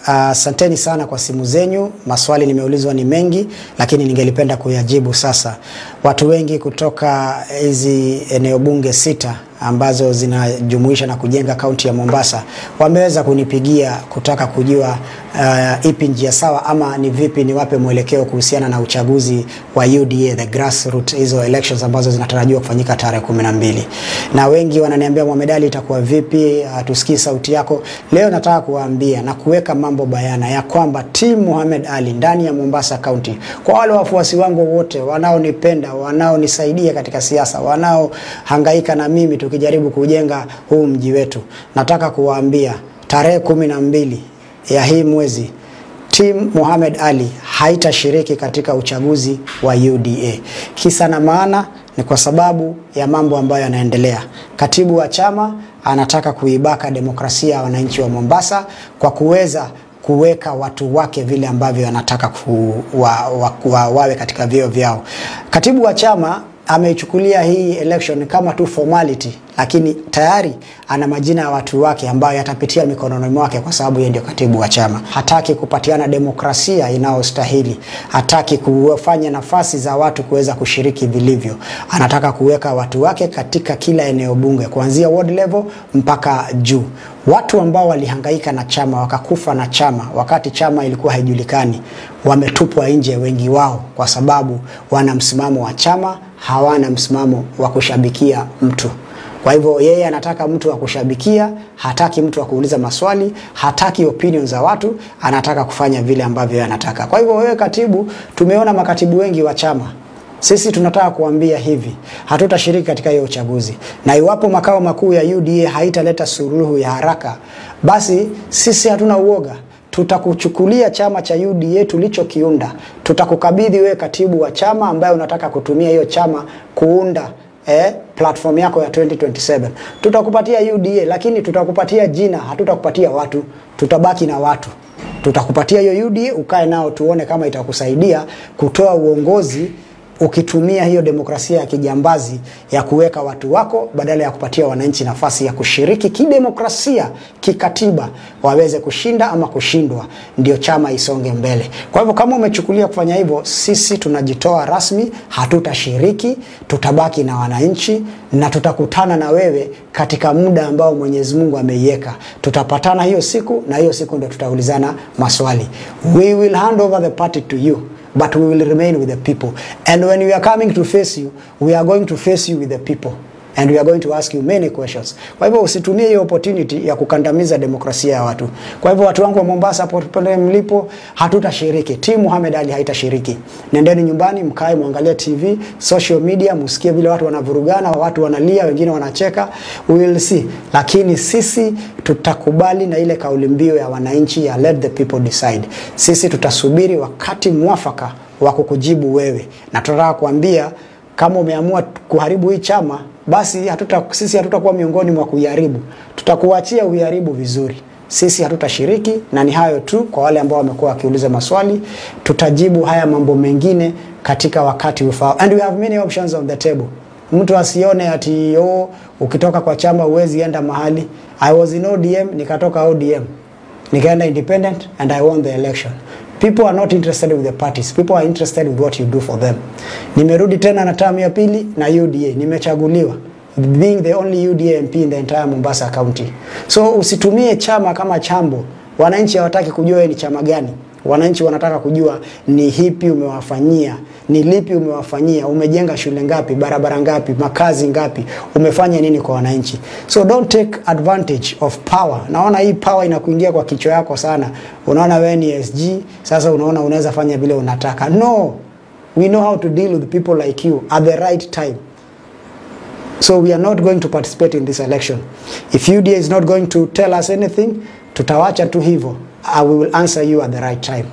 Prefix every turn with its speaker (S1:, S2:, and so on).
S1: Asanteni sana kwa simu zenyu. Maswali nimeulizwa ni mengi, lakini ningelipenda kuyajibu sasa. Watu wengi kutoka hizi eneo bunge 6 ambazo zinajumuisha na kujenga kaunti ya Mombasa wameweza kunipigia kutaka kujua ipi njia sawa ama ni vipi niwape mwelekeo kuhusiana na uchaguzi wa UDA, the grassroots, hizo elections ambazo zinatarajiwa kufanyika tarehe 12. Na wengi wananiambia Mohamed Ali itakuwa vipi, tusikii sauti yako. Leo nataka kuwaambia na kuweka mambo bayana ya kwamba team Mohamed Ali ndani ya Mombasa County, kwa wale wafuasi wangu wote wanaonipenda, wanaonisaidia katika siasa, wanaohangaika na mimi tukijaribu kujenga huu mji wetu, nataka kuwaambia tarehe 12 ya hii mwezi team Mohamed Ali haitashiriki katika uchaguzi wa UDA. Kisa na maana ni kwa sababu ya mambo ambayo yanaendelea. Katibu wa chama anataka kuibaka demokrasia ya wananchi wa Mombasa kwa kuweza kuweka watu wake vile ambavyo anataka wawe katika vyeo vyao. Katibu wa chama ameichukulia hii election kama tu formality, lakini tayari ana majina ya watu wake ambayo yatapitia mikononi mwake kwa sababu yeye ndio katibu wa chama. Hataki kupatiana demokrasia inayostahili. Hataki kufanya nafasi za watu kuweza kushiriki vilivyo. Anataka kuweka watu wake katika kila eneo bunge kuanzia ward level mpaka juu. Watu ambao walihangaika na chama, wakakufa na chama wakati chama ilikuwa haijulikani, wametupwa nje wengi wao kwa sababu wana msimamo wa chama, hawana msimamo wa kushabikia mtu. Kwa hivyo yeye anataka mtu wa kushabikia, hataki mtu wa kuuliza maswali, hataki opinions za watu, anataka kufanya vile ambavyo yeye anataka. Kwa hivyo wewe katibu, tumeona makatibu wengi wa chama. Sisi tunataka kuambia hivi, hatutashiriki katika hiyo uchaguzi. Na iwapo makao makuu ya UDA haitaleta suluhu ya haraka, basi sisi hatuna uoga. Tutakuchukulia chama cha UDA tulichokiunda. Tutakukabidhi wewe katibu wa chama ambaye unataka kutumia hiyo chama kuunda platform yako ya 2027. Tutakupatia UDA, lakini tutakupatia jina, hatutakupatia watu. Tutabaki na watu. Tutakupatia hiyo UDA, ukae nao tuone kama itakusaidia kutoa uongozi ukitumia hiyo demokrasia ya kijambazi ya kuweka watu wako badala ya kupatia wananchi nafasi ya kushiriki kidemokrasia, kikatiba, waweze kushinda ama kushindwa, ndio chama isonge mbele. Kwa hivyo kama umechukulia kufanya hivyo, sisi tunajitoa rasmi, hatutashiriki, tutabaki na wananchi na tutakutana na wewe katika muda ambao Mwenyezi Mungu ameiweka. Tutapatana hiyo siku na hiyo siku ndio tutaulizana maswali. We will hand over the party to you, but we will remain with the people. And when we are coming to face you, we are going to face you with the people. And we are going to ask you many questions. Kwa hivyo usitumie hiyo opportunity ya kukandamiza demokrasia ya watu. Kwa hivyo watu wangu wa Mombasa pale mlipo, hatutashiriki. Team Mohamed Ali haitashiriki. Nendeni nyumbani, mkae muangalie TV, social media, msikie vile watu wanavurugana, watu wanalia, wengine wanacheka. We will see. Lakini sisi tutakubali na ile kauli mbiu ya wananchi ya let the people decide. Sisi tutasubiri wakati mwafaka wa kukujibu wewe. Na tunataka kuambia kama umeamua kuharibu hii chama, basi sisi hatutakuwa miongoni mwa kuiharibu. Tutakuachia uiharibu vizuri. Sisi hatutashiriki, na ni hayo tu kwa wale ambao wamekuwa wakiuliza maswali. Tutajibu haya mambo mengine katika wakati ufao. And we have many options on the table. Mtu asione ati ukitoka kwa chama huwezi enda mahali. I was in ODM, nikatoka ODM. Nikaenda independent and I won the election. People are not interested with the parties. People are interested with what you do for them. Nimerudi tena na term ya pili na UDA. Nimechaguliwa, being the only UDA MP in the entire Mombasa County. So usitumie chama kama chambo. Wananchi hawataki kujua ni chama gani. Wananchi wanataka kujua ni hipi umewafanyia, ni lipi umewafanyia, umejenga shule ngapi, barabara ngapi, makazi ngapi, umefanya nini kwa wananchi. So don't take advantage of power. Naona hii power inakuingia kwa kichwa yako sana. Unaona wewe ni SG, sasa unaona unaweza fanya vile unataka. No. We know how to deal with people like you at the right time. So we are not going to participate in this election. If UDA is not going to tell us anything, tutawacha tu hivyo. I will answer you at the right time.